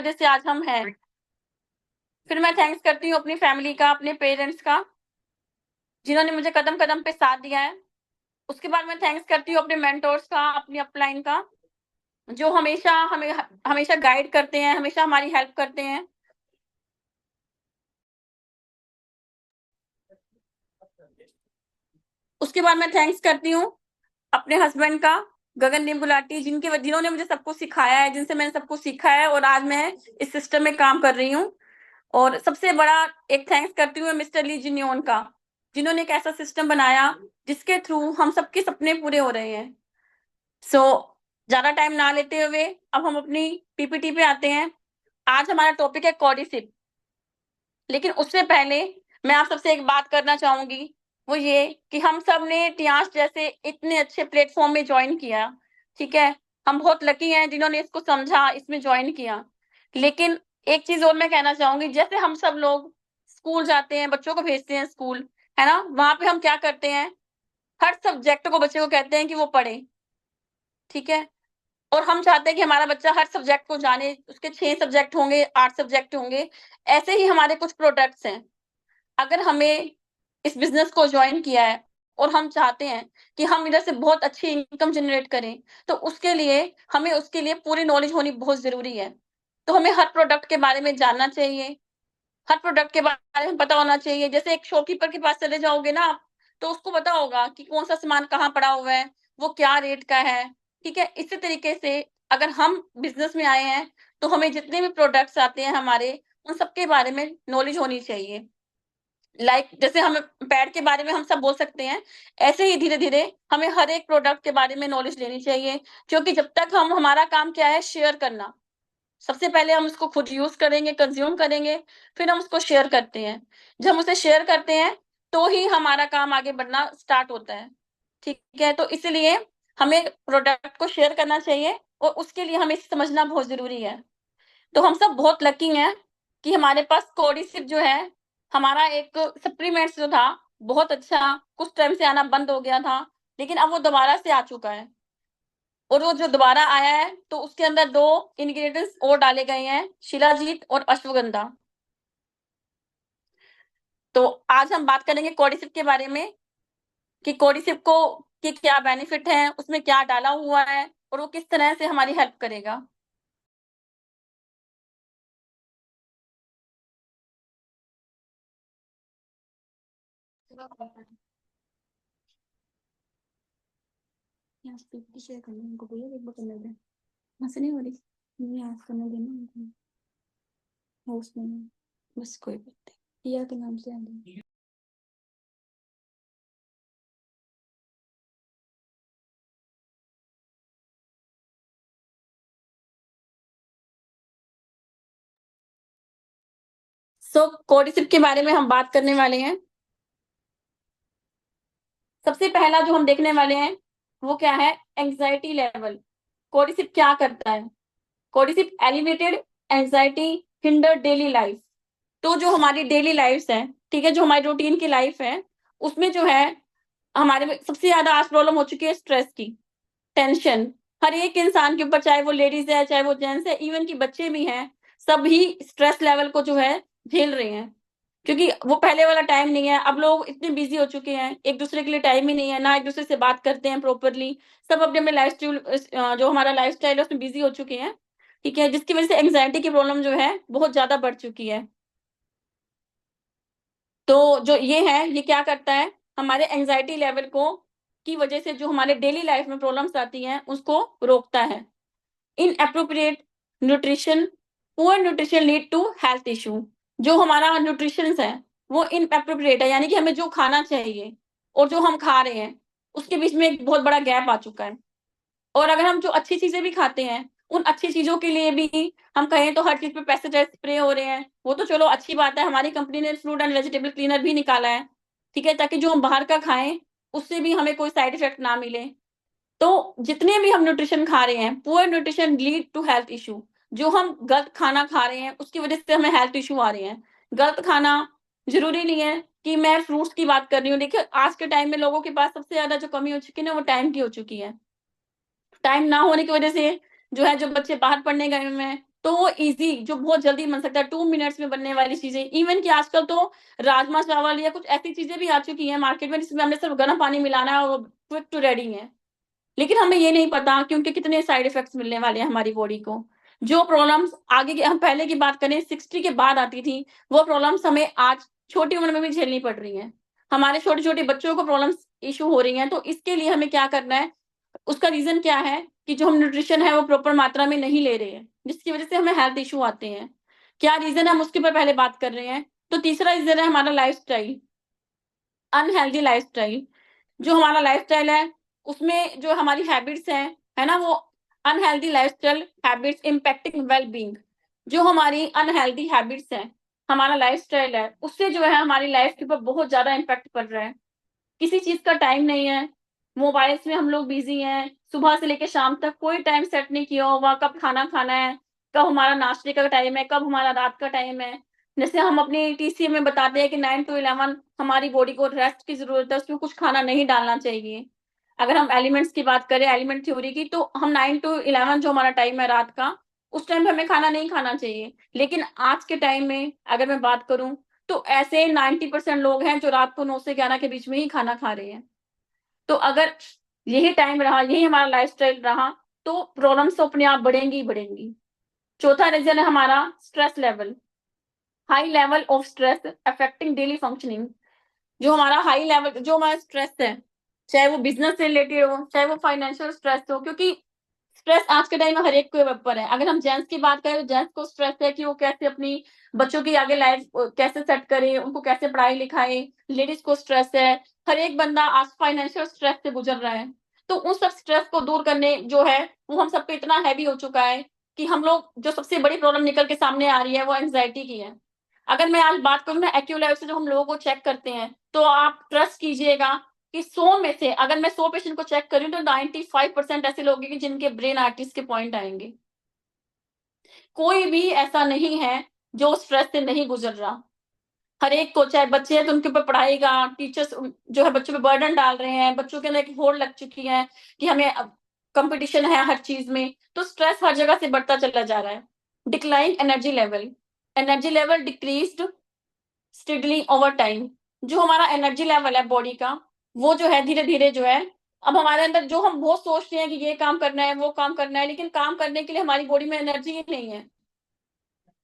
वजह से आज हम हैं। फिर मैं थैंक्स करती हूँ अपनी फैमिली का, अपने पेरेंट्स का, जिन्होंने मुझे कदम-कदम पे साथ दिया है। उसके बाद मैं थैंक्स करती हूँ अपने मेंटोर्स का, अपनी अपलाइन का, जो हमेशा हमेशा गाइड करते हैं, हमेशा हमारी हेल्प करते हैं। उसके बाद मैं थैंक्स करती हूँ अपने हस्बैंड का, गगन नीम गुलाटी, जिन्होंने मुझे सब कुछ सिखाया है, जिनसे मैंने सब कुछ सीखा है और आज मैं इस सिस्टम में काम कर रही हूँ। और सबसे बड़ा एक थैंक्स करती हूँ मिस्टर ली जिन्योन का, जिन्होंने एक ऐसा सिस्टम बनाया जिसके थ्रू हम सबके सपने पूरे हो रहे हैं। सो ज्यादा टाइम ना लेते हुए अब हम अपनी पीपीटी पे आते हैं। आज हमारा टॉपिक है कॉर्डिशिप। लेकिन उससे पहले मैं आप सबसे एक बात करना चाहूंगी, वो ये कि हम सब ने टियांस जैसे इतने अच्छे प्लेटफॉर्म में ज्वाइन किया। ठीक है, हम बहुत लकी हैं जिन्होंने इसको समझा, इसमें ज्वाइन किया। लेकिन एक चीज और मैं कहना चाहूंगी, जैसे हम सब लोग स्कूल जाते हैं, बच्चों को भेजते हैं स्कूल, है ना, वहां पे हम क्या करते हैं, हर सब्जेक्ट को बच्चे को कहते हैं कि वो पढ़े। ठीक है, और हम चाहते हैं कि हमारा बच्चा हर सब्जेक्ट को जाने, उसके 6 सब्जेक्ट होंगे, 8 सब्जेक्ट होंगे। ऐसे ही हमारे कुछ प्रोडक्ट्स हैं। अगर हमें इस बिजनेस को ज्वाइन किया है और हम चाहते हैं कि हम इधर से बहुत अच्छी इनकम जनरेट करें, तो उसके लिए हमें उसके लिए पूरी नॉलेज होनी बहुत जरूरी है। तो हमें हर प्रोडक्ट के बारे में जानना चाहिए, हर प्रोडक्ट के बारे में पता होना चाहिए। जैसे एक शॉपकीपर के पास चले जाओगे ना आप, तो उसको पता होगा कि कौन सा सामान कहाँ पड़ा हुआ है, वो क्या रेट का है। ठीक है, इसी तरीके से अगर हम बिजनेस में आए हैं तो हमें जितने भी प्रोडक्ट्स आते हैं हमारे, उन सबके बारे में नॉलेज होनी चाहिए। जैसे हम पैड के बारे में हम सब बोल सकते हैं, ऐसे ही धीरे धीरे हमें हर एक प्रोडक्ट के बारे में नॉलेज लेनी चाहिए। क्योंकि जब तक हम, हमारा काम क्या है, शेयर करना। सबसे पहले हम उसको खुद यूज करेंगे, कंज्यूम करेंगे, फिर हम उसको शेयर करते हैं। जब हम उसे शेयर करते हैं तो ही हमारा काम आगे बढ़ना स्टार्ट होता है। ठीक है, तो इसलिए हमें प्रोडक्ट को शेयर करना चाहिए और उसके लिए हमें समझना बहुत जरूरी है। तो हम सब बहुत लकी हैं कि हमारे पास कोडिसिप जो है, हमारा एक सप्लीमेंट्स जो था, बहुत अच्छा, कुछ टाइम से आना बंद हो गया था, लेकिन अब वो दोबारा से आ चुका है। और वो जो दोबारा आया है तो उसके अंदर 2 इंग्रेडिएंट्स और डाले गए हैं, शिलाजीत और अश्वगंधा। तो आज हम बात करेंगे कोडिसिप के बारे में, कि कोडिसिप को के क्या बेनिफिट हैं, उसमें क्या डाला हुआ है और वो किस तरह से हमारी हेल्प करेगा। यहाँ पीपीटी शेयर करना, उनको बोलो एक बार करने दें। मसे नहीं हो रही, नहीं आज करने देना उनको, होस्ट में बस कोई बात नहीं, प्रिया के नाम से आ गई। सो कोडिसिप के बारे में हम बात करने वाले हैं। सबसे पहला जो हम देखने वाले हैं वो क्या है, एंजाइटी लेवल। कोडिसिप क्या करता है, cordyceps elevated anxiety hinder daily life. तो जो हमारी डेली लाइफ है, ठीक है, जो हमारी रूटीन की लाइफ है, उसमें जो है हमारे में सबसे ज्यादा आज प्रॉब्लम हो चुकी है स्ट्रेस की, टेंशन। हर एक इंसान के ऊपर, चाहे वो लेडीज है, चाहे वो जेंट्स है, इवन की बच्चे भी हैं, सभी स्ट्रेस लेवल को जो है झेल रहे हैं। क्योंकि वो पहले वाला टाइम नहीं है, अब लोग इतने बिजी हो चुके हैं, एक दूसरे के लिए टाइम ही नहीं है, ना एक दूसरे से बात करते हैं प्रॉपरली। सब अपने अपने लाइफ स्टाइल, जो हमारा लाइफ स्टाइल है उसमें बिजी हो चुके हैं। ठीक है, जिसकी वजह से एंग्जाइटी की प्रॉब्लम जो है बहुत ज्यादा बढ़ चुकी है। तो जो ये है, ये क्या करता है, हमारे एंजाइटी लेवल को की वजह से जो हमारे डेली लाइफ में प्रॉब्लम्स आती हैं उसको रोकता है। Inappropriate nutrition, poor nutrition lead to health issue. जो हमारा न्यूट्रिशन है वो इनएप्रोप्रिएट है, यानी कि हमें जो खाना चाहिए और जो हम खा रहे हैं उसके बीच में एक बहुत बड़ा गैप आ चुका है। और अगर हम जो अच्छी चीजें भी खाते हैं, उन अच्छी चीजों के लिए भी हम कहें तो हर चीज पे पेस्टिसाइड स्प्रे हो रहे हैं। वो तो चलो अच्छी बात है, हमारी कंपनी ने फ्रूट एंड वेजिटेबल क्लीनर भी निकाला है। ठीक है, ताकि जो हम बाहर का खाएं उससे भी हमें कोई साइड इफेक्ट ना मिले। तो जितने भी हम न्यूट्रिशन खा रहे हैं, poor nutrition lead to health issue. जो हम गलत खाना खा रहे हैं उसकी वजह से हमें हेल्थ इशू आ रहे हैं। गलत खाना जरूरी नहीं है कि मैं फ्रूट्स की बात कर रही हूँ। देखिए आज के टाइम में लोगों के पास सबसे ज्यादा जो कमी हो चुकी है ना, वो टाइम की हो चुकी है। टाइम ना होने की वजह से जो है, जो बच्चे बाहर पढ़ने गए हुए हैं तो वो इजी, जो बहुत जल्दी बन सकता है, 2 मिनट्स में बनने वाली चीजें। इवन कि आजकल तो राजमा चावल या कुछ ऐसी चीजें भी आ चुकी हैं मार्केट में जिसमें हमने सिर्फ गर्म पानी मिलाना है और क्विक टू रेडी है। लेकिन हमें ये नहीं पता कि उनके कितने साइड इफेक्ट्स मिलने वाले हैं हमारी बॉडी को। जो प्रॉब्लम्स आगे की, हम पहले की बात करें 60 के बाद आती थी, वो प्रॉब्लम्स हमें आज छोटी उम्र में भी झेलनी पड़ रही हैं। हमारे छोटे छोटे बच्चों को प्रॉब्लम्स इशू हो रही हैं। तो इसके लिए हमें क्या करना है, उसका रीजन क्या है कि जो हम न्यूट्रिशन है वो प्रॉपर मात्रा में नहीं ले रहे हैं, जिसकी वजह से हमें हेल्थ इशू आते हैं। क्या रीजन है हम उसके ऊपर पहले बात कर रहे हैं। तो तीसरा रीजन है हमारा लाइफस्टाइल, अनहेल्दी लाइफस्टाइल। जो हमारा लाइफस्टाइल है उसमें जो हमारी हैबिट्स हैं, है ना, वो unhealthy lifestyle habits impacting well being. जो हमारी अनहेल्दी हैबिट्स हैं, हमारा लाइफस्टाइल है, उससे जो है हमारी लाइफ के ऊपर बहुत ज्यादा इम्पैक्ट पड़ रहा है। किसी चीज का टाइम नहीं है, मोबाइल्स में हम लोग बिजी हैं, सुबह से लेकर शाम तक कोई टाइम सेट नहीं किया हुआ, कब खाना खाना है, कब हमारा नाश्ते का टाइम है, कब हमारा रात का टाइम है। जैसे हम अपनी टीसीए में बताते हैं कि 9 to 11 हमारी बॉडी को रेस्ट की जरूरत है, उसमें कुछ खाना नहीं डालना चाहिए। अगर हम एलिमेंट्स की बात करें, एलिमेंट थ्योरी की, तो हम 9 to 11 जो हमारा टाइम है रात का, उस टाइम पे हमें खाना नहीं खाना चाहिए। लेकिन आज के टाइम में अगर मैं बात करूं, तो ऐसे 90% लोग हैं जो रात को 9 से 11 के बीच में ही खाना खा रहे हैं। तो अगर यही टाइम रहा, यही हमारा लाइफस्टाइल रहा, तो प्रॉब्लम्स तो अपने आप बढ़ेंगी ही बढ़ेंगी। चौथा रीजन है हमारा stress level, high level of stress affecting daily functioning. जो हमारा हाई लेवल, जो हमारा स्ट्रेस है, चाहे वो बिजनेस से रिलेटेड हो, चाहे वो फाइनेंशियल स्ट्रेस हो, क्योंकि स्ट्रेस आज के टाइम में हर एक के ऊपर है। अगर हम जेंट्स की बात करें तो जेंट्स को स्ट्रेस है कि वो कैसे अपनी बच्चों की आगे लाइफ कैसे सेट करे, उनको कैसे पढ़ाई लिखाए। लेडीज को स्ट्रेस है, हर एक बंदा आज फाइनेंशियल स्ट्रेस से गुजर रहा है। तो उन सब स्ट्रेस को दूर करने जो है वो हम सब पे इतना हैवी हो चुका है कि हम लोग, जो सबसे बड़ी प्रॉब्लम निकल के सामने आ रही है वो एंजाइटी की है। अगर मैं आज बात करूँ ना एक्यूलाइफ से, जो हम लोगों को चेक करते हैं, तो आप ट्रस्ट कीजिएगा कि 100 में से अगर मैं 100 पेशेंट को चेक करूं तो 95% ऐसे लोग हैं कि जिनके ब्रेन आर्टिस्ट के पॉइंट आएंगे। कोई भी ऐसा नहीं है जो स्ट्रेस से नहीं गुजर रहा। हर एक को, चाहे बच्चे हैं तो उनके ऊपर पढ़ाई का, टीचर्स जो है बच्चों पे बर्डन डाल रहे हैं, बच्चों के अंदर एक होड़ लग चुकी है कि हमें कंपटीशन है हर चीज में, तो स्ट्रेस हर जगह से बढ़ता चला जा रहा है। Decline energy level, energy level decreased steadily over time. जो हमारा एनर्जी लेवल है बॉडी का, वो जो है धीरे धीरे जो है, अब हमारे अंदर जो हम बहुत सोचते हैं कि ये काम करना है, वो काम करना है, लेकिन काम करने के लिए हमारी बॉडी में एनर्जी ही नहीं है।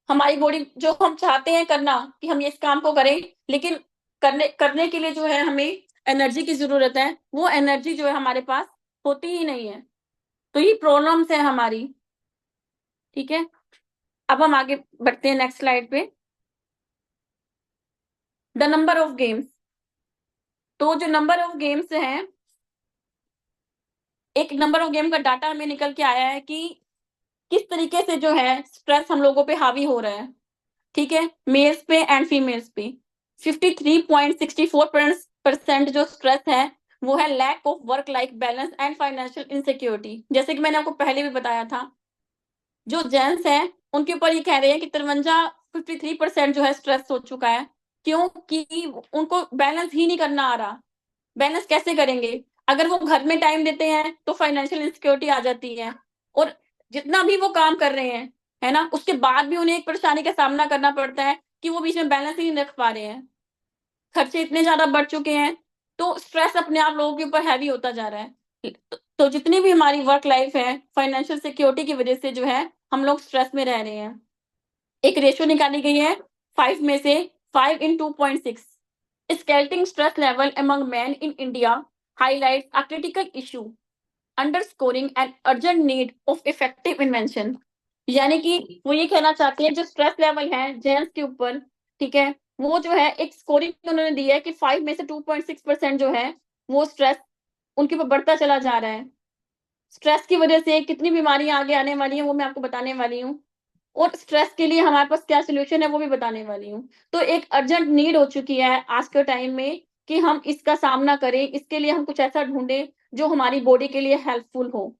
हमारी बॉडी, जो हम चाहते हैं करना कि हम इस काम को करें, लेकिन करने करने के लिए जो है हमें एनर्जी की जरूरत है, वो एनर्जी जो है हमारे पास होती ही नहीं है। तो ये प्रॉब्लम्स है हमारी। ठीक है, अब हम आगे बढ़ते हैं नेक्स्ट स्लाइड पे। The number of games. तो जो नंबर ऑफ गेम्स हैं, एक नंबर ऑफ गेम का डाटा हमें निकल के आया है कि किस तरीके से जो है स्ट्रेस हम लोगों पे हावी हो रहा है। ठीक है, मेल्स पे एंड फीमेल्स पे 53.64% जो स्ट्रेस है वो है lack of work life balance and financial insecurity. जैसे कि मैंने आपको पहले भी बताया था, जो जेंट्स हैं उनके ऊपर ये कह रहे हैं कि 53% जो है स्ट्रेस हो चुका है, क्योंकि उनको बैलेंस ही नहीं करना आ रहा। बैलेंस कैसे करेंगे? अगर वो घर में टाइम देते हैं तो फाइनेंशियल इनसिक्योरिटी आ जाती है, और जितना भी वो काम कर रहे हैं, है ना, उसके बाद भी उन्हें एक परेशानी का सामना करना पड़ता है कि वो बीच में बैलेंस ही नहीं रख पा रहे हैं। खर्चे इतने ज्यादा बढ़ चुके हैं, तो स्ट्रेस अपने आप लोगों के ऊपर हैवी होता जा रहा है। तो जितनी भी हमारी वर्क लाइफ है, फाइनेंशियल सिक्योरिटी की वजह से जो है हम लोग स्ट्रेस में रह रहे हैं। एक रेशियो निकाली गई है 5 में से, 5 in 2.6। Escalating stress level among men in India highlights a critical issue, underscoring an urgent need of effective invention। यानी कि वो ये कहना चाहते हैं जो स्ट्रेस लेवल है जेंट्स के ऊपर, ठीक है, वो जो है एक स्कोरिंग उन्होंने दी है कि 5 में से 2.6% जो है वो स्ट्रेस उनके ऊपर बढ़ता चला जा रहा है। स्ट्रेस की वजह से कितनी बीमारियां आगे आने वाली हैं वो मैं आपको बताने वाली हूँ, और स्ट्रेस के लिए हमारे पास क्या सोल्यूशन है वो भी बताने वाली हूँ। तो एक अर्जेंट नीड हो चुकी है आज के टाइम में कि हम इसका सामना करें, इसके लिए हम कुछ ऐसा ढूंढें जो हमारी बॉडी के लिए हेल्पफुल हो।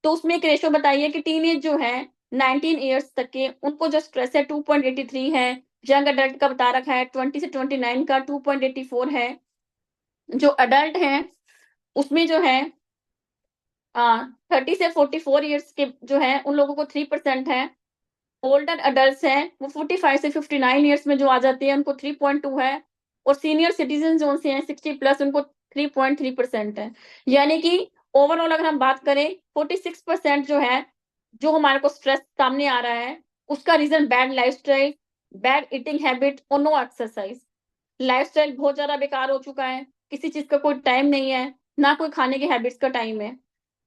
तो उसमें एक रेशो बताइए कि टीनेज जो है 19 ईयर्स तक के, उनको जो स्ट्रेस है 2.83 है। यंग अडल्ट का बता रखा है 20 से 29 का 2.84 है। जो अडल्ट है उसमें जो है 30 से 44 ईयर्स के जो है उन लोगों को 3% है। ओल्डर अडल्ट हैं वो 45 से 59 ईयर्स में जो आ जाती है उनको 3.2 है। और सीनियर सिटीजन जो से हैं 60+ उनको 3.3% है। यानी कि ओवरऑल अगर हम बात करें 46% जो है, जो हमारे को स्ट्रेस सामने आ रहा है, उसका reason bad lifestyle, bad eating habit और नो एक्सरसाइज। लाइफस्टाइल बहुत ज़्यादा बेकार हो चुका है, किसी चीज़ का कोई टाइम नहीं है, ना कोई खाने की हैबिट्स का टाइम है।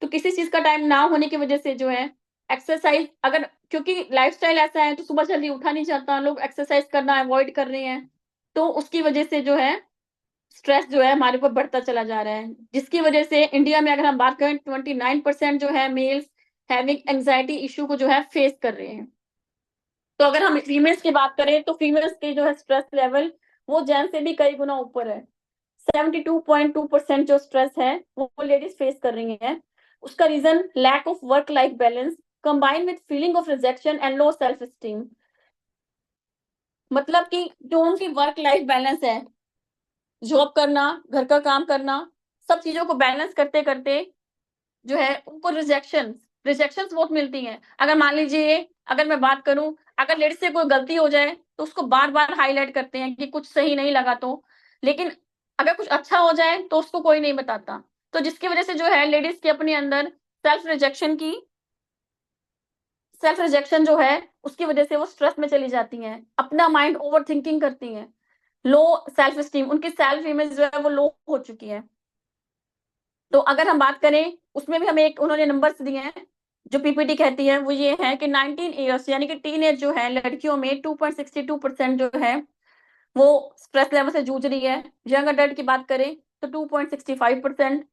तो किसी चीज़ का टाइम ना होने की वजह से जो है एक्सरसाइज़ अगर क्योंकि लाइफस्टाइल ऐसा है तो सुबह जल्दी उठा नहीं जाता, लोग एक्सरसाइज़ करना अवॉइड कर रहे हैं। तो उसकी वजह से जो है स्ट्रेस जो है हमारे ऊपर बढ़ता चला जा रहा है। जिसकी वजह से इंडिया में अगर हम बात करें 29% जो है मेल्स हैविंग एंग्जायटी इश्यू को जो है फेस कर रहे हैं। तो अगर हम फीमेल्स की बात करें तो फीमेल्स के जो है स्ट्रेस लेवल वो जेंट्स से भी कई गुना ऊपर है। 72.2% जो स्ट्रेस है वो लेडीज फेस कर रही हैं। उसका reason lack of work life balance combine with feeling of rejection and low self esteem. मतलब कि जो उनकी वर्क लाइफ बैलेंस है, जॉब करना, घर का काम करना, सब चीजों को बैलेंस करते करते जो है उनको रिजेक्शंस बहुत मिलती हैं। अगर मान लीजिए, अगर मैं बात करूं, अगर लेडी से कोई गलती हो जाए तो उसको बार बार हाईलाइट करते हैं कि कुछ सही नहीं लगा। तो लेकिन अगर कुछ अच्छा हो जाए तो उसको कोई नहीं बताता। तो जिसकी वजह से जो है लेडीज के अपने अंदर सेल्फ रिजेक्शन की सेल्फ रिजेक्शन जो है उसकी वजह से वो स्ट्रेस में चली जाती हैं, अपना माइंड ओवर थिंकिंग करती हैं, लो सेल्फ स्टीम, उनकी सेल्फ इमेज जो है वो लो हो चुकी है। तो अगर हम बात करें उसमें भी हमें एक उन्होंने नंबर्स दिए हैं जो पीपीटी कहती है, वो ये है कि 19 ईयर्स यानी कि टीन एज जो है लड़कियों में 2.62% जो है वो स्ट्रेस लेवल से जूझ रही है। यंग अडल्ट की बात करें तो 2.65%,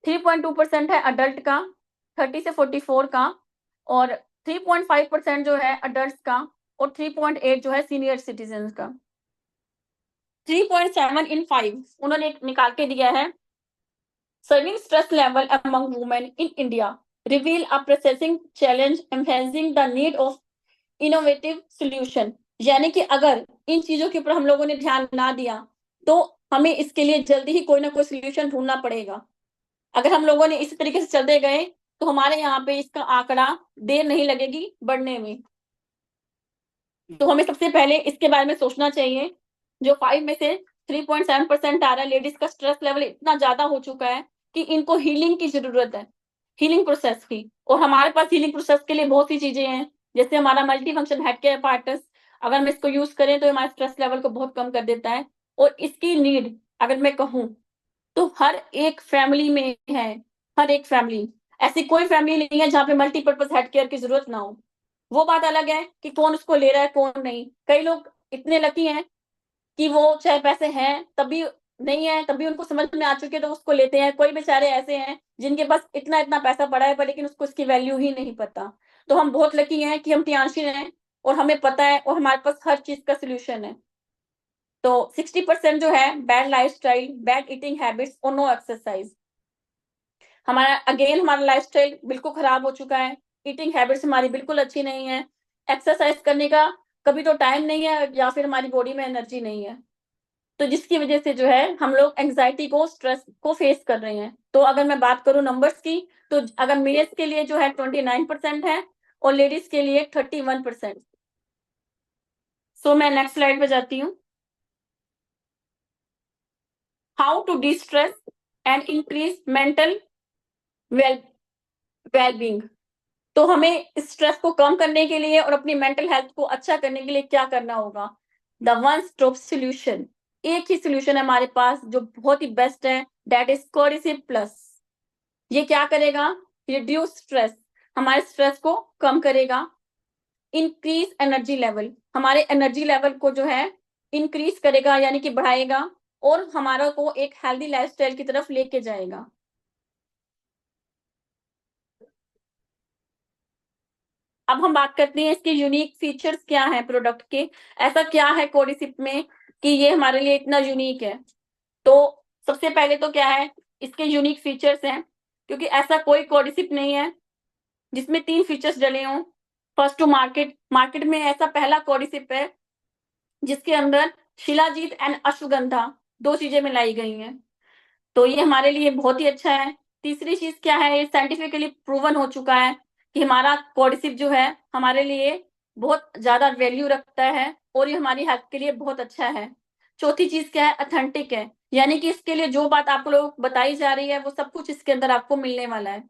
3.2% है अडल्ट का 30 से 44 का, और 3.5% जो है अडल्ट का, और 3.8 जो है सीनियर सिटीजन का। 3.7 इन 5 उन्होंने एक निकाल के दिया है। Serving stress level among women in India reveal a pressing challenge emphasizing the need of innovative solution। यानी कि अगर इन चीजों के ऊपर हम लोगों ने ध्यान ना दिया तो हमें इसके लिए जल्दी ही कोई ना कोई सोल्यूशन ढूंढना पड़ेगा। अगर हम लोगों ने इस तरीके से चलते गए तो हमारे यहाँ पे इसका आंकड़ा देर नहीं लगेगी बढ़ने में। तो हमें सबसे पहले इसके बारे में सोचना चाहिए। जो 5 में से 3.7% आ रहा है, लेडीज का स्ट्रेस लेवल इतना ज्यादा हो चुका है कि इनको हीलिंग की जरूरत है, हीलिंग प्रोसेस की। और हमारे पास हीलिंग प्रोसेस के लिए बहुत सी चीजें हैं, जैसे हमारा multi function head care parts. अगर हम इसको यूज करें तो हमारे स्ट्रेस लेवल को बहुत कम कर देता है। और इसकी नीड अगर मैं कहूँ तो हर एक फैमिली में है। हर एक फैमिली, ऐसी कोई फैमिली नहीं है जहाँ पे मल्टीपर्पज हेल्थ केयर की जरूरत ना हो। वो बात अलग है कि कौन उसको ले रहा है कौन नहीं। कई लोग इतने लकी हैं कि वो चाहे पैसे हैं तब भी नहीं है, तब भी उनको समझ में आ चुके तो उसको लेते हैं। कोई बेचारे ऐसे हैं जिनके पास इतना इतना पैसा पड़ा है पर लेकिन उसको इसकी वैल्यू ही नहीं पता। तो हम बहुत लकी हैं कि हम टियांशी हैं और हमें पता है और हमारे पास हर चीज का सोल्यूशन है। तो 60% जो है bad lifestyle, bad eating habits और नो एक्सरसाइज। हमारा लाइफस्टाइल बिल्कुल खराब हो चुका है, ईटिंग हैबिट्स हमारी बिल्कुल अच्छी नहीं है, एक्सरसाइज करने का कभी तो टाइम नहीं है या फिर हमारी बॉडी में एनर्जी नहीं है। तो जिसकी वजह से जो है हम लोग एंग्जाइटी को, स्ट्रेस को फेस कर रहे हैं। तो अगर मैं बात करूं नंबर्स की तो अगर मेल्स के लिए जो है 29% है और लेडीज के लिए 31%। सो मैं नेक्स्ट स्लाइड पे जाती हूँ। How to de stress and increase mental well wellbeing. तो हमें स्ट्रेस को कम करने के लिए और अपनी मेंटल हेल्थ को अच्छा करने के लिए क्या करना होगा? द वन स्टॉप सॉल्यूशन, एक ही सॉल्यूशन है हमारे पास जो बहुत ही बेस्ट है, दैट इज कोर्टिसिव प्लस। ये क्या करेगा? रिड्यूस स्ट्रेस, हमारे स्ट्रेस को कम करेगा। इंक्रीज एनर्जी लेवल, हमारे एनर्जी लेवल को जो है इंक्रीज करेगा यानी कि बढ़ाएगा और हमारा को एक हेल्दी लाइफस्टाइल की तरफ लेके जाएगा। अब हम बात करते हैं इसके यूनिक फीचर्स क्या है प्रोडक्ट के। ऐसा क्या है कोडिसिप में कि ये हमारे लिए इतना यूनिक है? तो सबसे पहले तो क्या है, इसके यूनिक फीचर्स हैं, क्योंकि ऐसा कोई कोडिसिप नहीं है जिसमें 3 फीचर्स डले हों। फर्स्ट टू मार्केट, मार्केट में ऐसा पहला कोडिसिप है जिसके अंदर शिलाजीत एंड अश्वगंधा 2 चीजें मिलाई गई हैं। तो ये हमारे लिए बहुत ही अच्छा है। तीसरी चीज क्या है, ये साइंटिफिकली प्रूवन हो चुका है कि हमारा कोर्डिसिप जो है हमारे लिए बहुत ज्यादा वैल्यू रखता है और ये हमारी हेल्थ के लिए बहुत अच्छा है। चौथी चीज क्या है, ऑथेंटिक है, यानी कि इसके लिए जो बात आप लोग बताई जा रही है वो सब कुछ इसके अंदर आपको मिलने वाला है।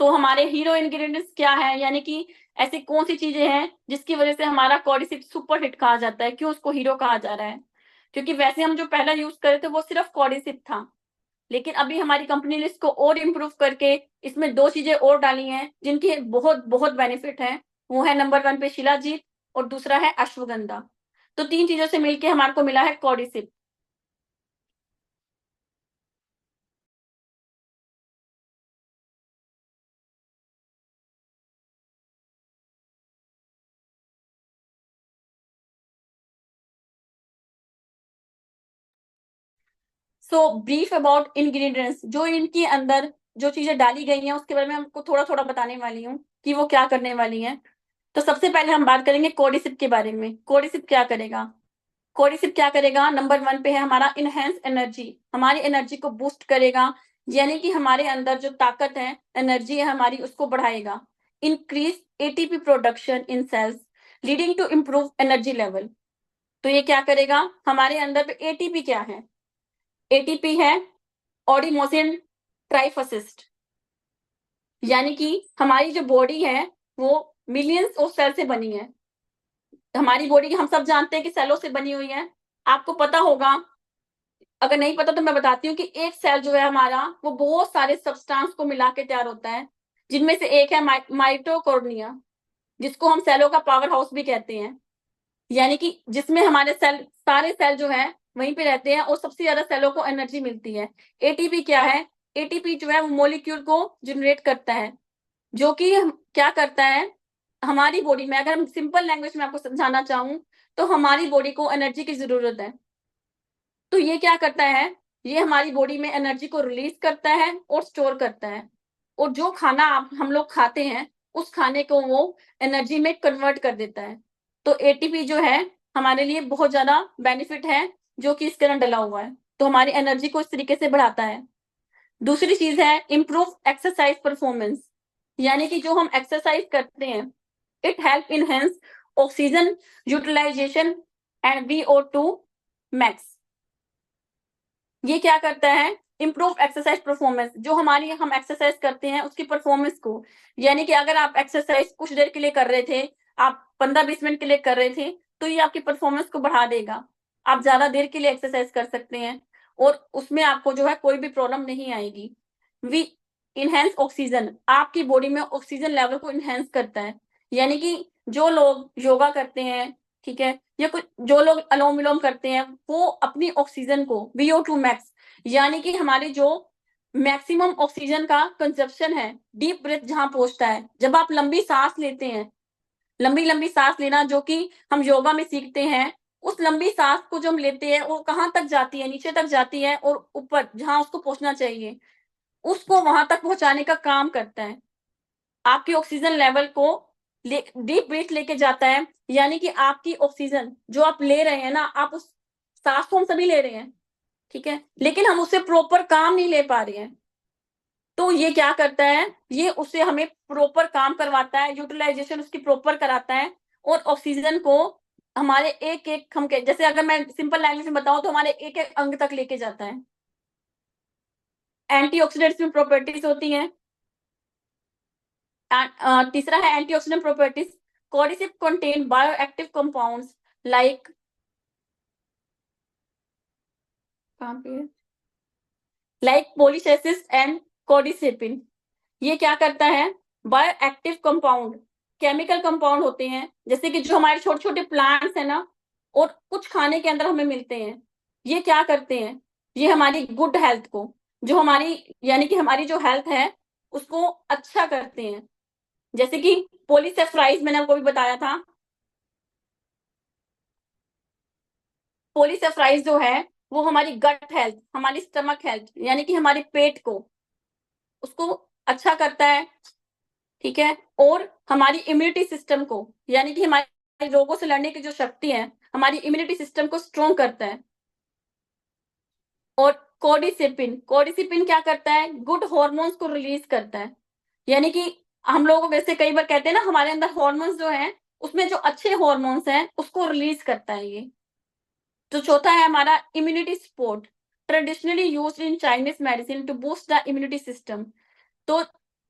तो हमारे हीरो इंग्रेडिएंट्स क्या है, यानी कि ऐसी कौन सी चीजें हैं जिसकी वजह से हमारा कॉर्डिसिप सुपर हिट कहा जाता है, क्यों उसको हीरो कहा जा रहा है? क्योंकि वैसे हम जो पहला यूज कर रहे थे वो सिर्फ कॉर्डिसिप था, लेकिन अभी हमारी कंपनी ने इसको और इम्प्रूव करके इसमें दो चीजें और डाली हैं जिनके बहुत बहुत बेनिफिट हैं। वो है नंबर 1 पे शिलाजीत और दूसरा है अश्वगंधा। तो तीन चीजों से मिलके हमारे को मिला है कॉर्डिसिप। सो ब्रीफ अबाउट इंग्रेडिएंट्स, जो इनके अंदर जो चीजें डाली गई हैं उसके बारे में हमको थोड़ा थोड़ा बताने वाली हूँ कि वो क्या करने वाली हैं। तो सबसे पहले हम बात करेंगे कोर्डिसिप के बारे में। कोर्डिसिप क्या करेगा? कोर्डिसिप क्या करेगा, नंबर 1 पे है हमारा इनहेंस एनर्जी, हमारी एनर्जी को बूस्ट करेगा, यानी कि हमारे अंदर जो ताकत है, एनर्जी है हमारी, उसको बढ़ाएगा। Increase ATP production in cells leading to improve energy level. तो ये क्या करेगा, हमारे अंदर पे एटीपी क्या है? एटीपी है ऑडिमोसिन ट्राइफसिस्ट, यानी कि हमारी जो बॉडी है वो मिलियंस ऑफ सेल से बनी है। हमारी बॉडी हम सब जानते हैं कि सेलों से बनी हुई है। आपको पता होगा, अगर नहीं पता तो मैं बताती हूँ कि एक सेल जो है हमारा वो बहुत सारे सब्सटेंस को मिला के तैयार होता है, जिनमें से एक है माइटोकॉन्ड्रिया, जिसको हम सेलों का पावर हाउस भी कहते हैं। यानी कि जिसमें हमारे सेल, सारे सेल जो है वहीं पे रहते हैं और सबसे ज्यादा सेलों को एनर्जी मिलती है। एटीपी क्या है? एटीपी जो है वो मोलिक्यूल को जनरेट करता है, जो कि क्या करता है हमारी बॉडी में, अगर हम सिंपल लैंग्वेज में आपको समझाना चाहूँ तो हमारी बॉडी को एनर्जी की जरूरत है। तो ये क्या करता है, ये हमारी बॉडी में एनर्जी को रिलीज करता है और स्टोर करता है, और जो खाना आप हम लोग खाते हैं उस खाने को वो एनर्जी में कन्वर्ट कर देता है। तो एटीपी जो है हमारे लिए बहुत ज्यादा बेनिफिट है जो कि इसके अंदर डला हुआ है, तो हमारी एनर्जी को इस तरीके से बढ़ाता है। दूसरी चीज है इम्प्रूव एक्सरसाइज परफॉर्मेंस, यानी कि जो हम एक्सरसाइज करते हैं, it help enhance oxygen utilisation and VO2 max. ये क्या करता है, इम्प्रूव एक्सरसाइज परफॉर्मेंस, जो हमारी हम एक्सरसाइज करते हैं उसकी परफॉर्मेंस को, यानी कि अगर आप एक्सरसाइज कुछ देर के लिए कर रहे थे, आप 15-20 मिनट के लिए कर रहे थे, तो ये आपकी परफॉर्मेंस को बढ़ा देगा। आप ज्यादा देर के लिए एक्सरसाइज कर सकते हैं और उसमें आपको जो है कोई भी प्रॉब्लम नहीं आएगी। वी इनहेंस ऑक्सीजन, आपकी बॉडी में ऑक्सीजन लेवल को इनहेंस करता है, यानी कि जो लोग योगा करते हैं, ठीक है, या कुछ जो लोग अनुलोम विलोम करते हैं, वो अपनी ऑक्सीजन को VO2 मैक्स, यानी कि हमारे जो मैक्सिमम ऑक्सीजन का कंजप्शन है, डीप ब्रेथ जहां पहुंचता है, जब आप लंबी सांस लेते हैं, लंबी लंबी सांस लेना जो कि हम योगा में सीखते हैं, उस लंबी सांस को जो हम लेते हैं वो कहाँ तक जाती है, नीचे तक जाती है और ऊपर जहां उसको पहुंचना चाहिए उसको वहां तक पहुंचाने का काम करता है। आपकी ऑक्सीजन लेवल को डीप ब्रीथ लेके जाता है, यानी कि आपकी ऑक्सीजन जो आप ले रहे हैं ना, आप उस सांस को हम सभी ले रहे हैं, ठीक है, लेकिन हम उससे प्रॉपर काम नहीं ले पा रहे हैं। तो ये क्या करता है, ये उससे हमें प्रॉपर काम करवाता है, यूटिलाइजेशन उसकी प्रॉपर कराता है और ऑक्सीजन को हमारे एक एक हम जैसे अगर मैं सिंपल लैंग्वेज में बताऊं तो हमारे एक एक अंग तक लेके जाता है। एंटीऑक्सीडेंट्स में प्रॉपर्टीज होती हैं। तीसरा है antioxidant properties. Cordyceps contain bioactive compounds like, कहाँ पे है, लाइक पॉलीसेसिस एंड कोर्डिसेपिन। ये क्या करता है, बायोएक्टिव कंपाउंड, केमिकल कंपाउंड होते हैं, जैसे कि जो हमारे छोटे छोटे प्लांट्स है ना और कुछ खाने के अंदर हमें मिलते हैं, ये क्या करते हैं, ये हमारी गुड हेल्थ को, जो हमारी यानी कि हमारी जो हेल्थ है उसको अच्छा करते हैं। जैसे कि पॉलीसेफराइज मैंने आपको भी बताया था, पॉलीसेफराइज जो है वो हमारी गट हेल्थ, हमारी स्टमक हेल्थ, यानी कि हमारे पेट को, उसको अच्छा करता है, ठीक है, और हमारी इम्यूनिटी सिस्टम को, यानी कि हमारे रोगों से लड़ने की जो शक्ति है, हमारी इम्यूनिटी सिस्टम को स्ट्रॉन्ग करता है। और कोडिसिपिन क्या करता है, गुड हार्मोन्स को रिलीज करता है। यानी कि हम लोग वैसे कई बार कहते हैं ना, हमारे अंदर हार्मोन्स जो हैं, उसमें जो अच्छे हार्मोन्स हैं उसको रिलीज करता है ये। तो चौथा है हमारा immunity support, traditionally used in Chinese medicine to boost the immunity system. तो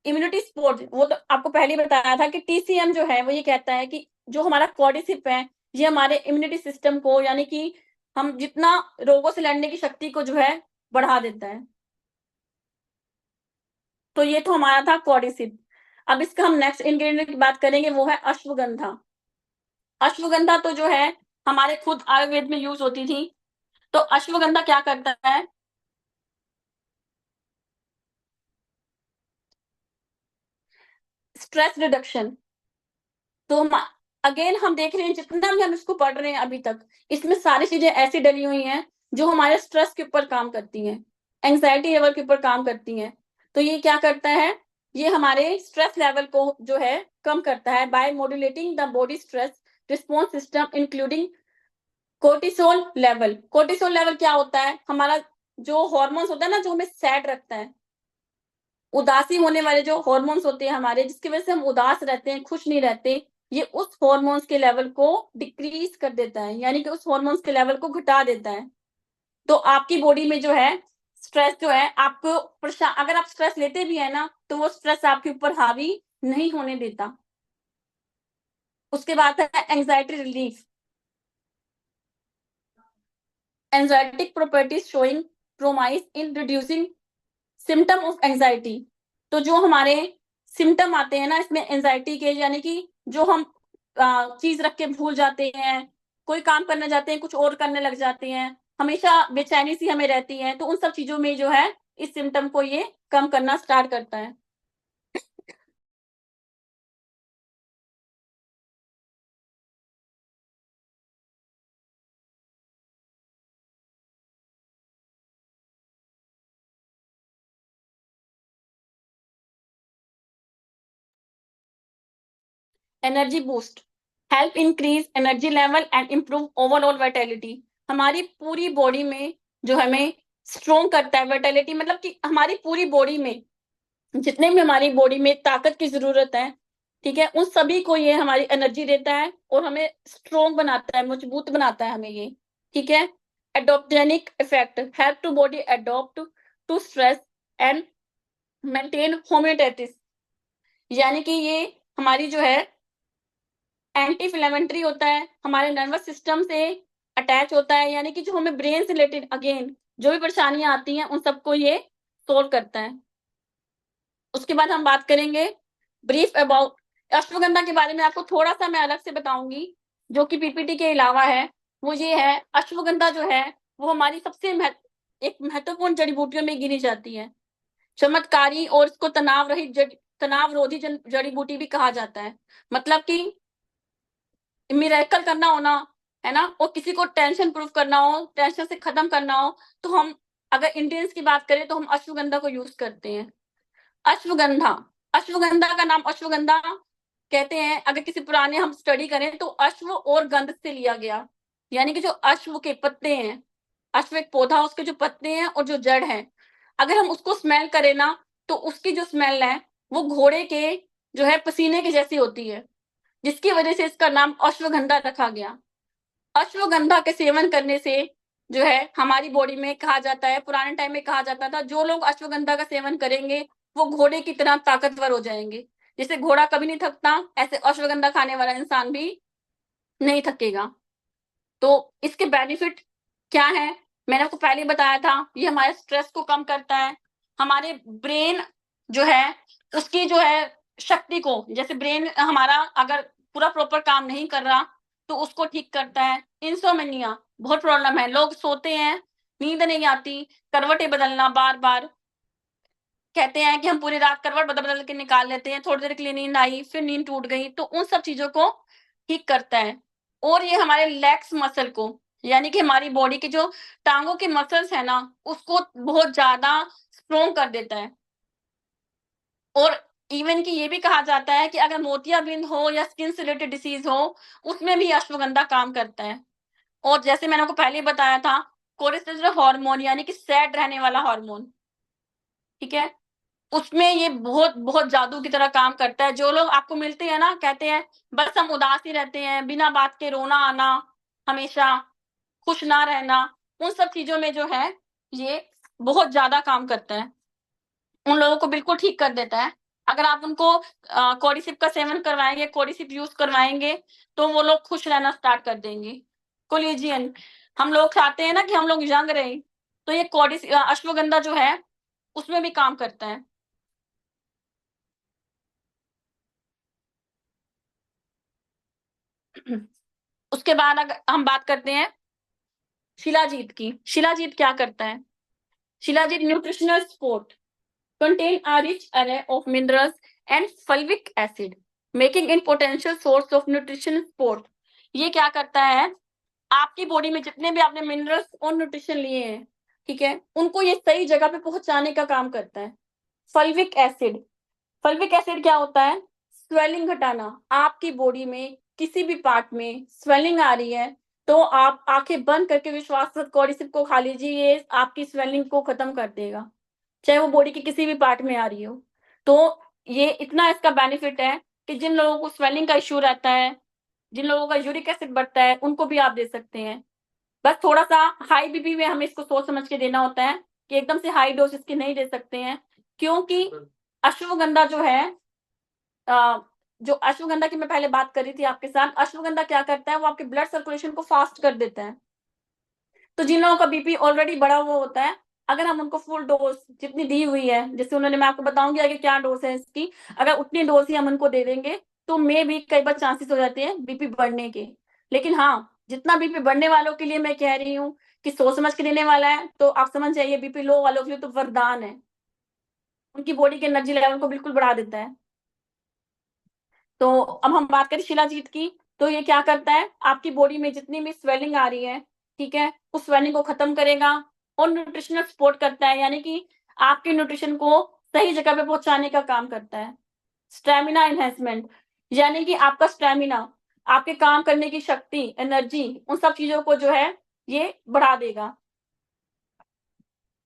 इम्यूनिटी सपोर्ट, वो तो आपको पहले ही बताया था कि टीसीएम जो है वो ये कहता है कि जो हमारा कॉर्डिसिप है, ये हमारे इम्यूनिटी सिस्टम को, यानी कि हम जितना रोगों से लड़ने की शक्ति को जो है बढ़ा देता है। तो ये तो हमारा था कॉर्डिसिप। अब इसका हम नेक्स्ट इंग्रेडिएंट की बात करेंगे, वो है अश्वगंधा। अश्वगंधा तो जो है हमारे खुद आयुर्वेद में यूज होती थी। तो अश्वगंधा क्या करता है, स्ट्रेस रिडक्शन। तो हम अगेन हम देख रहे हैं, जितना भी हम इसको पढ़ रहे हैं अभी तक, इसमें सारी चीजें ऐसी डली हुई हैं जो हमारे स्ट्रेस के ऊपर काम करती हैं, एंग्जाइटी लेवल के ऊपर काम करती हैं। तो ये क्या करता है, ये हमारे स्ट्रेस लेवल को जो है कम करता है by modulating the body stress response system including cortisol level. Cortisol level क्या होता है, हमारा जो हार्मोन्स होता है ना, जो हमें सैड रखता है, उदासी होने वाले जो हार्मोन्स होते हैं हमारे, जिसकी वजह से हम उदास रहते हैं, खुश नहीं रहते, ये उस हार्मोन्स के लेवल को डिक्रीज कर देता है, यानी कि उस हार्मोन्स के लेवल को घटा देता है। तो आपकी बॉडी में जो है स्ट्रेस जो है आपको अगर आप स्ट्रेस लेते भी है ना, तो वो स्ट्रेस आपके ऊपर हावी नहीं होने देता। उसके बाद है anxiety relief. Anxiolytic properties showing promise in reducing symptom of anxiety. तो जो हमारे सिम्टम आते हैं ना इसमें एंजाइटी के, यानी कि जो हम चीज रख के भूल जाते हैं, कोई काम करने जाते हैं कुछ और करने लग जाते हैं, हमेशा बेचैनी सी हमें रहती है, तो उन सब चीजों में जो है इस सिम्टम को ये कम करना स्टार्ट करता है। Energy boost, help increase energy level and improve overall vitality. हमारी पूरी बॉडी में जो हमें स्ट्रोंग करता है, वाइटैलिटी मतलब कि हमारी पूरी बॉडी में जितने भी हमारी बॉडी में ताकत की जरूरत है, ठीक है, उन सभी को ये हमारी एनर्जी देता है और हमें स्ट्रोंग बनाता है, मजबूत बनाता है हमें ये, ठीक है। Adaptogenic effect, help to body adapt to stress and maintain homeostasis. यानी कि ये हमारी जो है एंटी इन्फ्लेमेटरी होता है, हमारे नर्वस सिस्टम से अटैच होता है, यानी कि जो हमें ब्रेन से रिलेटेड अगेन जो भी परेशानियां आती हैं उन सबको ये सोल्व करता है। उसके बाद हम बात करेंगे ब्रीफ अबाउट अश्वगंधा के बारे में। आपको थोड़ा सा मैं अलग से बताऊंगी जो कि पीपीटी के अलावा है, वो ये है, अश्वगंधा जो है वो हमारी सबसे एक महत्वपूर्ण जड़ी बूटियों में गिनी जाती है। चमत्कारी और इसको तनाव रहित तनाव रोधी जड़ी बूटी भी कहा जाता है। मतलब कि मिरेकल करना होना है ना, और किसी को टेंशन प्रूफ करना हो, टेंशन से खत्म करना हो, तो हम अगर इंडियंस की बात करें तो हम अश्वगंधा को यूज करते हैं। अश्वगंधा, अश्वगंधा का नाम अश्वगंधा कहते हैं, अगर किसी पुराने हम स्टडी करें तो अश्व और गंध से लिया गया, यानी कि जो अश्व के पत्ते हैं, अश्व एक पौधा, उसके जो पत्ते हैं और जो जड़ है, अगर हम उसको स्मेल करें ना, तो उसकी जो स्मेल है वो घोड़े के जो है पसीने की जैसी होती है, जिसकी वजह से इसका नाम अश्वगंधा रखा गया। अश्वगंधा के सेवन करने से जो है हमारी बॉडी में कहा जाता है, पुराने टाइम में कहा जाता था, जो लोग अश्वगंधा का सेवन करेंगे वो घोड़े की तरह ताकतवर हो जाएंगे। जैसे घोड़ा कभी नहीं थकता, ऐसे अश्वगंधा खाने वाला इंसान भी नहीं थकेगा। तो इसके बेनिफिट क्या है, मैंने आपको पहले बताया था, ये हमारे स्ट्रेस को कम करता है, हमारे ब्रेन जो है उसकी जो है शक्ति को, जैसे ब्रेन हमारा अगर पूरा प्रॉपर काम नहीं कर रहा तो उसको ठीक करता है। इंसोमेनिया बहुत प्रॉब्लम है, लोग सोते हैं, नींद नहीं आती, करवटें बदलना बार बार, कहते हैं कि हम पूरी रात करवट बदल बदल के निकाल लेते हैं, थोड़ी देर के लिए नींद आई फिर नींद टूट गई, तो उन सब चीजों को ठीक करता है। और ये हमारे लेग्स मसल को, यानी कि हमारी बॉडी के जो टांगों के मसल्स है ना, उसको बहुत ज्यादा स्ट्रोंग कर देता है। और इवन कि ये भी कहा जाता है कि अगर मोतियाबिंद हो या स्किन से रिलेटेड डिसीज हो, उसमें भी अश्वगंधा काम करता है। और जैसे मैंने आपको पहले बताया था, कोलेस्टेरोल हार्मोन यानी कि सैड रहने वाला हार्मोन, ठीक है? उसमें ये बहुत बहुत जादू की तरह काम करता है। जो लोग आपको मिलते हैं ना, कहते हैं बस हम उदास ही रहते हैं, बिना बात के रोना आना, हमेशा खुश ना रहना, उन सब चीज़ों में जो है ये बहुत ज़्यादा काम करता है। उन लोगों को बिल्कुल ठीक कर देता है। अगर आप उनको कोडिसिप का सेवन करवाएँगे, कोडिसिप यूज़ करवाएँगे, तो वो लोग खुश रहना स्टार्ट कर देंगे। कोलेजियन, हम लोग चाहते हैं ना कि हम लोग यंग रहें, तो ये अश्वगंधा जो है, उसमें भी काम करता है। उसके बाद अगर हम बात करते हैं शिलाजीत की। शिलाजीत क्या करता है? Shilajit nutritional support contain a rich array of minerals and fulvic acid, making it potential source of nutrition support. ये क्या करता है? आपकी बॉडी में जितने भी आपने मिनरल्स और न्यूट्रिशन लिए हैं, ठीक है? उनको ये सही जगह पे पहुंचाने का काम करता है। फल्विक एसिड, फल्विक एसिड क्या होता है? स्वेलिंग घटाना। आपकी बॉडी में किसी भी पार्ट में स्वेलिंग आ रही है, तो आप आंखें बंद करके विश्वास से कोडिसिप को खा लीजिए, ये आपकी स्वेलिंग को खत्म कर देगा, चाहे वो बॉडी के किसी भी पार्ट में आ रही हो। तो ये इतना इसका बेनिफिट है कि जिन लोगों को स्वेलिंग का इश्यू रहता है, जिन लोगों का यूरिक एसिड बढ़ता है, उनको भी आप दे सकते हैं। बस थोड़ा-सा हाई बीपी में हमें इसको सोच समझ के देना होता है कि एकदम से हाई डोज़ इसकी नहीं दे सकते हैं, क्योंकि अश्वगंधा जो है अ, जो अश्वगंधा की मैं पहले बात कर रही थी आपके साथ, अश्वगंधा क्या करता है, वो आपके ब्लड सर्कुलेशन को फास्ट कर देता है। तो जिन लोगों का बीपी ऑलरेडी बढ़ा हुआ होता है, अगर हम उनको फुल डोज़ जितनी दी हुई है, जैसे उन्होंने, मैं आपको बताऊँगी आगे क्या डोज़ है इसकी, अगर उतनी डोज़ ही हम उनको दे देंगे, तो मेबी कई बार चांसेस हो जाते हैं बीपी बढ़ने के। लेकिन हाँ, जितना बीपी बढ़ने वालों के लिए मैं कह रही हूँ कि सोच समझ के देने वाला है, तो आप समझ जाइए बीपी लो वालों के लिए तो वरदान है। उनकी बॉडी के एनर्जी लेवल को बिल्कुल बढ़ा देता है। तो अब हम बात करें शिलाजीत की, तो ये क्या करता है, आपकी बॉडी में जितनी भी स्वेलिंग आ रही है, ठीक है? उस स्वेलिंग को खत्म करेगा और न्यूट्रिशनल सपोर्ट करता है, यानी कि आपके न्यूट्रिशन को सही जगह पे पहुँचाने का काम करता है। स्टैमिना एनहांसमेंट, यानी कि आपका स्टैमिना, आपके काम करने की शक्ति, एनर्जी, उन सब चीज़ों को जो है, ये बढ़ा देगा।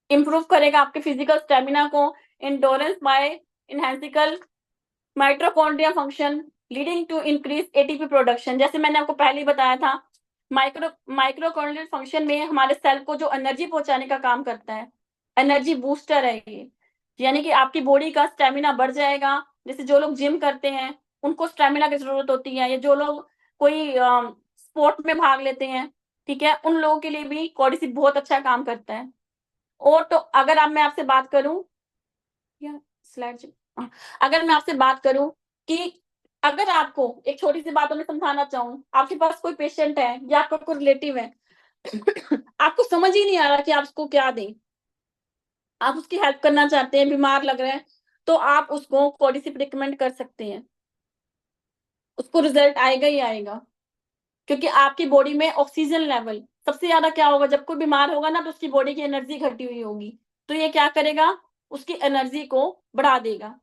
इम्प्रूव करेगा आपके फिजिकल स्टैमिना को, endurance by enhancing mitochondria function leading to increase ATP production. जैसे मैंने आपको पहले ही बताया था, माइक्रोकॉन्ड्रियल फंक्शन में हमारे सेल को जो एनर्जी पहुंचाने का काम करता है, एनर्जी बूस्टर है ये, यानी कि आपकी बॉडी का स्टेमिना बढ़ जाएगा। जैसे जो लोग जिम करते हैं, उनको स्टेमिना की जरूरत होती है, या जो लोग कोई स्पोर्ट में भाग लेते हैं, ठीक है, उन लोगों के लिए भी कोडिसिप बहुत अच्छा काम करता है। और तो अगर अब मैं आपसे बात करूं, या स्लाइड अगर मैं आपसे बात करूं कि अगर आपको एक छोटी-सी बातों में समझाना चाहूँ, आपके पास कोई पेशेंट है या आपका कोई रिलेटिव है, आपको समझ ही नहीं आ रहा कि आप उसको क्या दें। आप उसकी हेल्प करना चाहते हैं, बीमार लग रहा है, तो आप उसको कोडिसिप रिकमेंड कर सकते हैं। उसको रिज़ल्ट आएगा ही आएगा, क्योंकि आपकी बॉडी में ऑक्सीजन लेवल सबसे ज़्यादा क्या होगा, जब कोई बीमार होगा ना, तो उसकी बॉडी की एनर्जी घटी हुई होगी। तो ये क्या करेगा, उसकी एनर्जी को बढ़ा देगा।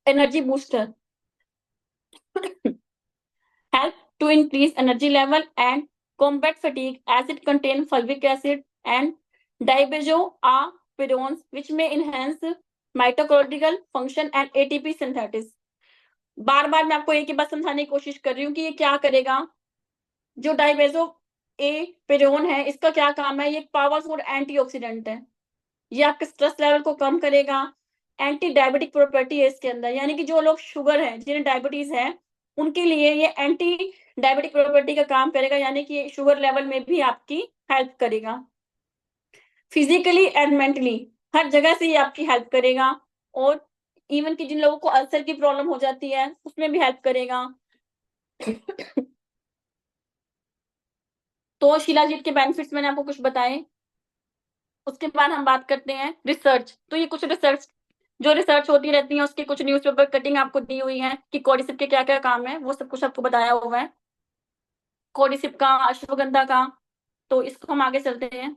Energy booster help to increase energy level and combat fatigue as it contains fulvic acid and diabezoapirones which may enhance mitochondrial function and ATP synthesis। बार-बार मैं आपको एक ही बात समझाने की कोशिश कर रही हूँ कि ये क्या करेगा, जो डायबेज़ोएपिरोन है, इसका क्या काम है, ये एक पावरफुल एंटीऑक्सीडेंट है। ये आपके स्ट्रेस लेवल को कम करेगा, एंटी डायबिटिक प्रॉपर्टी है इसके अंदर, यानी कि जो लोग शुगर है, जिन्हें डायबिटीज है, उनके लिए ये एंटी डायबिटिक प्रॉपर्टी का काम करेगा, यानी कि शुगर लेवल में भी आपकी हेल्प करेगा। फिजिकली एंड मेंटली हर जगह से ये आपकी हेल्प करेगा, और इवन कि जिन लोगों को अल्सर की प्रॉब्लम हो जाती है, उसमें भी हेल्प करेगा। तो शिलाजीत के बेनिफिट्स मैंने आपको कुछ बताए। उसके बाद हम बात करते हैं रिसर्च। तो ये कुछ रिसर्च जो रिसर्च होती रहती है, उसके कुछ न्यूज़पेपर कटिंग आपको दी हुई है कि कोर्डिसिप के क्या-क्या काम है, वो सब कुछ आपको बताया हुआ है। कोर्डिसिप का, अश्वगंधा का, तो इसको हम आगे चलते हैं।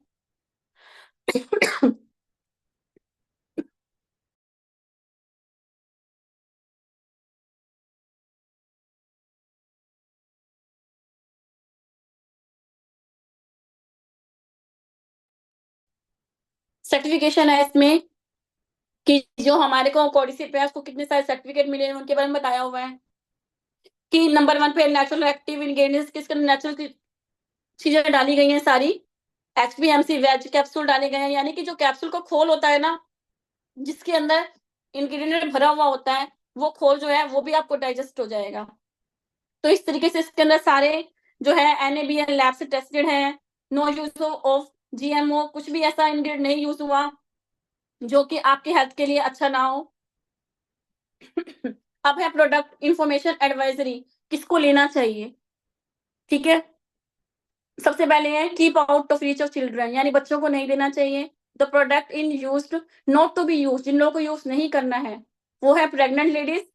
सर्टिफिकेशन है इसमें कि जो हमारे को कोडिसिप है उसको कितने सारे सर्टिफिकेट मिले हैं उनके बारे में बताया हुआ है कि नंबर 1 पे नेचुरल एक्टिव इंग्रेडिएंट्स किसके नेचुरल चीजें डाली गई हैं सारी। HPMC वेज कैप्सूल डाले गए हैं, यानी कि जो कैप्सूल का खोल होता है ना, जिसके अंदर इंग्रेडिएंट भरा हुआ होता है, वो खोल जो है वो भी आपको डाइजेस्ट हो जाएगा। तो इस तरीके से इसके अंदर सारे जो है NABL लैब से टेस्टेड है। नो यूज ऑफ GMO, कुछ भी ऐसा इंग्रेडिएंट नहीं यूज हुआ जो कि आपकी हेल्थ के लिए अच्छा ना हो। अब है प्रोडक्ट इंफॉर्मेशन एडवाइजरी, किसको लेना चाहिए, ठीक है। सबसे पहले है keep out of reach of children, यानी बच्चों को नहीं देना चाहिए। The product in used not to be use, जिन लोगों को यूज नहीं करना है वो है pregnant ladies,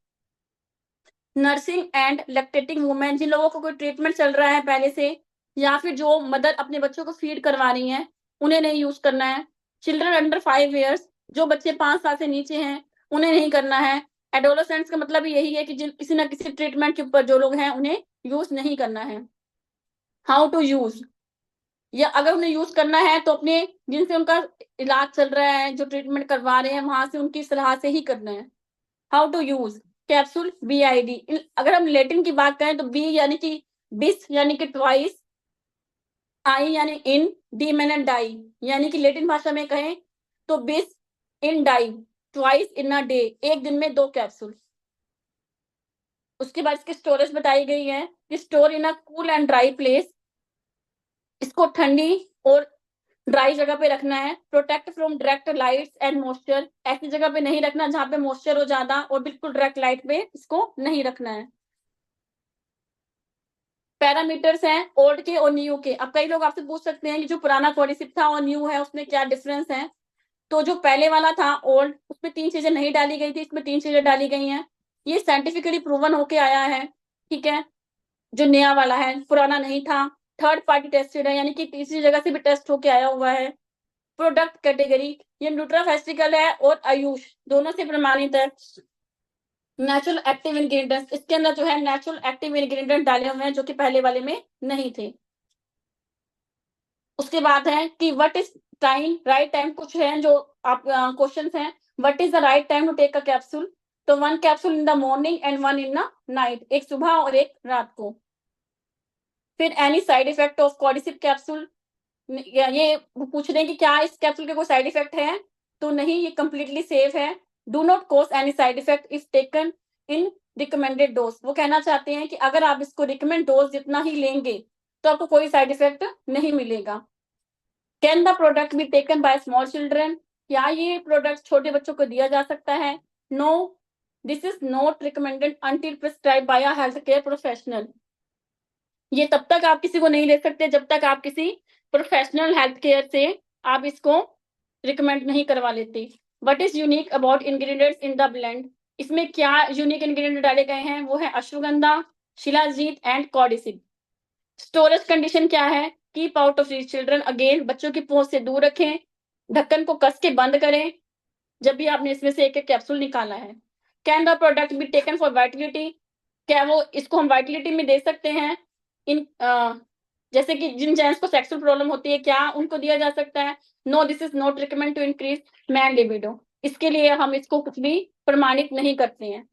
nursing and lactating women, जिन लोगों को कोई ट्रीटमेंट चल रहा है पहले से, या फिर जो मदर अपने बच्चों को फीड करवा रही हैं, उन्हें नहीं यूज करना है। चिल्ड्रन अंडर 5 ईयर्स, जो बच्चे 5 साल से नीचे हैं उन्हें नहीं करना है। एडोलेसेंट्स का मतलब यही है कि जिन किसी ना किसी ट्रीटमेंट के ऊपर जो लोग हैं उन्हें यूज नहीं करना है। हाउ टू यूज, या अगर उन्हें यूज करना है तो अपने जिनसे उनका इलाज चल रहा है, जो ट्रीटमेंट करवा रहे हैं वहां से उनकी सलाह से ही करना है। How to use capsule BID, अगर हम लेटिन की बात करें तो बी यानी कि बिस यानी कि ट्वाइस, आई यानी इन, डी मैंने डाई, यानी कि लेटिन भाषा में कहें तो bis in die, twice in a day, एक दिन में 2 कैप्सूल। उसके बाद इसकी स्टोरेज बताई गई है कि store in a cool and dry place, इसको ठंडी और ड्राई जगह पे रखना है। Protect from direct lights and moisture, ऐसी जगह पे नहीं रखना जहां पे मॉइस्चर हो ज्यादा, और बिल्कुल डायरेक्ट लाइट पे इसको नहीं रखना है। पैरामीटर्स हैं ओल्ड के और न्यू के। अब कई लोग आपसे पूछ सकते हैं कि जो पुराना कोडिसिप था और न्यू है उसमें क्या डिफरेंस है। तो जो पहले वाला था ओल्ड, उसमें 3 चीजें नहीं डाली गई थी, इसमें 3 चीजें डाली गई हैं। ये साइंटिफिकली प्रूवन होके आया है, ठीक है। जो नया वाला है पुराना नहीं था। थर्ड पार्टी टेस्टेड है, यानी कि तीसरी जगह से भी टेस्ट होके आया हुआ है। प्रोडक्ट कैटेगरी, ये न्यूट्राफेस्टिकल है और आयुष दोनों से प्रमाणित है। नेचुरल एक्टिव इंग्रेडिएंट्स, इसके अंदर जो है नेचुरल एक्टिव इंग्रेडिएंट डाले हुए हैं जो कि पहले वाले में नहीं थे। उसके बाद है कि what is time, right time, कुछ है जो आप क्वेश्चंस हैं। What is the right time to take a capsule, तो 1 capsule in the morning and 1 in the night, एक सुबह और एक रात को। फिर any side effect of cordyceps capsule, ये पूछ रहे हैं कि क्या इस कैप्सूल के कोई साइड इफेक्ट है, तो नहीं, ये कंप्लीटली सेफ है। Do not cause any side effect if taken in recommended dose, वो कहना चाहते हैं कि अगर आप इसको रिकमेंड डोज जितना ही लेंगे तो आपको कोई साइड इफेक्ट नहीं मिलेगा। Can the product be taken by small children, क्या ये प्रोडक्ट छोटे बच्चों को दिया जा सकता है। No, this is not recommended until prescribe by a health care professional, ये तब तक आप किसी को नहीं दे सकते जब तक आप किसी प्रोफेशनल हेल्थ केयर से आप इसको रिकमेंड नहीं करवा लेते। What is unique about ingredients in the blend, इसमें क्या यूनिक इंग्रेडिएंट डाले गए हैं, वो है ashwagandha, shilajit and cordyceps. Storage condition क्या है, keep out of reach children, again बच्चों की पहुंच से दूर रखें। ढक्कन को कस के बंद करें जब भी आपने इसमें से एक एक कैप्सूल निकाला है। Can the product be taken for Vitality, क्या वो इसको हम वाइटलिटी में दे सकते हैं। इन जैसे कि जिन जेंट्स को सेक्सुअल प्रॉब्लम होती है क्या उनको दिया जा सकता है। No, this is not recommend to increase man libido, इसके लिए हम इसको कुछ भी प्रमाणित नहीं करते हैं।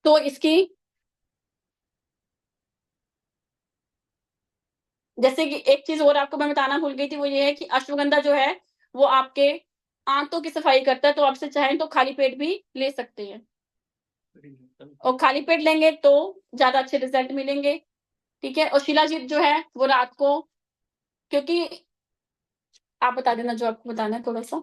तो इसकी जैसे कि एक चीज और आपको मैं बताना भूल गई थी, वो ये है कि अश्वगंधा जो है वो आपके आंतों की सफाई करता है, तो आपसे चाहें तो खाली पेट भी ले सकते हैं, और खाली पेट लेंगे तो ज्यादा अच्छे रिजल्ट मिलेंगे, ठीक है। और शिलाजीत जो है वो रात को, क्योंकि आप बता देना जो आपको बताना है थोड़ा सा।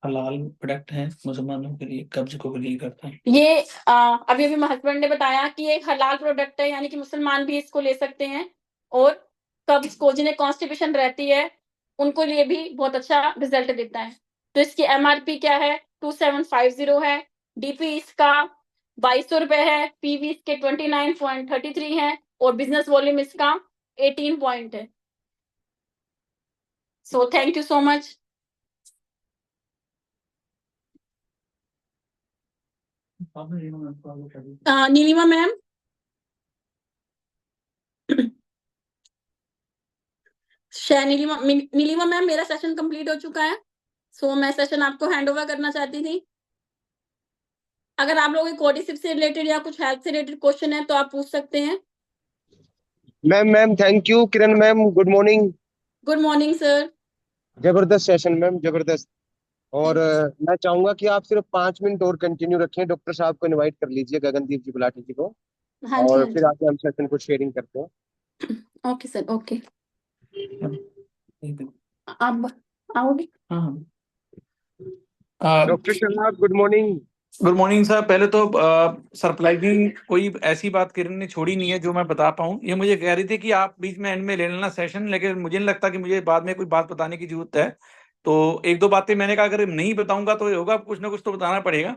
हलाल प्रोडक्ट है, मुसलमानों के लिए कब्ज को क्लियर करता है। ये अभी अभी हस्बैंड ने बताया कि ये एक हलाल प्रोडक्ट है, यानी कि मुसलमान भी इसको ले सकते हैं, और कब्ज को जिन्हें कॉन्स्टिपेशन रहती है उनको लिए भी बहुत अच्छा रिजल्ट देता है। तो इसकी MRP क्या है, 2750 है। DP इसका 2200 रुपए है। PV इसके 29.33 है, और बिजनेस वॉल्यूम इसका 18 पॉइंट है। So thank you so much. Neelima ma'am, Neelima Neelima ma'am, मेरा सेशन कंप्लीट हो चुका है, सो मैं सेशन आपको हैंड ओवर करना चाहती थी। अगर आप लोगों के कोडिसिप से रिलेटेड या कुछ हेल्थ से रिलेटेड क्वेश्चन है तो आप पूछ सकते हैं। Ma'am thank you. Kiran ma'am good morning. Good morning sir. जबरदस्त सेशन मैम, जबरदस्त। और मैं चाहूंगा कि आप सिर्फ 5 मिनट और कंटिन्यू रखें। डॉक्टर साहब को इनवाइट कर लीजिए, गगनदीप जी गुलाटी जी को, हाँ जी, और हाँ फिर जी। आगे हम सेशन को शेयरिंग करते हैं। Okay sir, okay. ठीक है। आप आओगे? हाँ डॉक्टर साहब good morning. Good morning sir. पहले तो सरप्राइजिंग कोई ऐसी बात किरण ने छोड़ी नहीं है जो मैं बता पाऊँ। ये मुझे कह रही थी कि आप बीच में एंड में ले लेना सेशन, लेकिन मुझे नहीं लगता कि मुझे बाद में कोई बात बताने की जरूरत है। तो एक दो बातें मैंने कहा अगर नहीं बताऊंगा तो ये होगा, कुछ ना कुछ तो बताना पड़ेगा।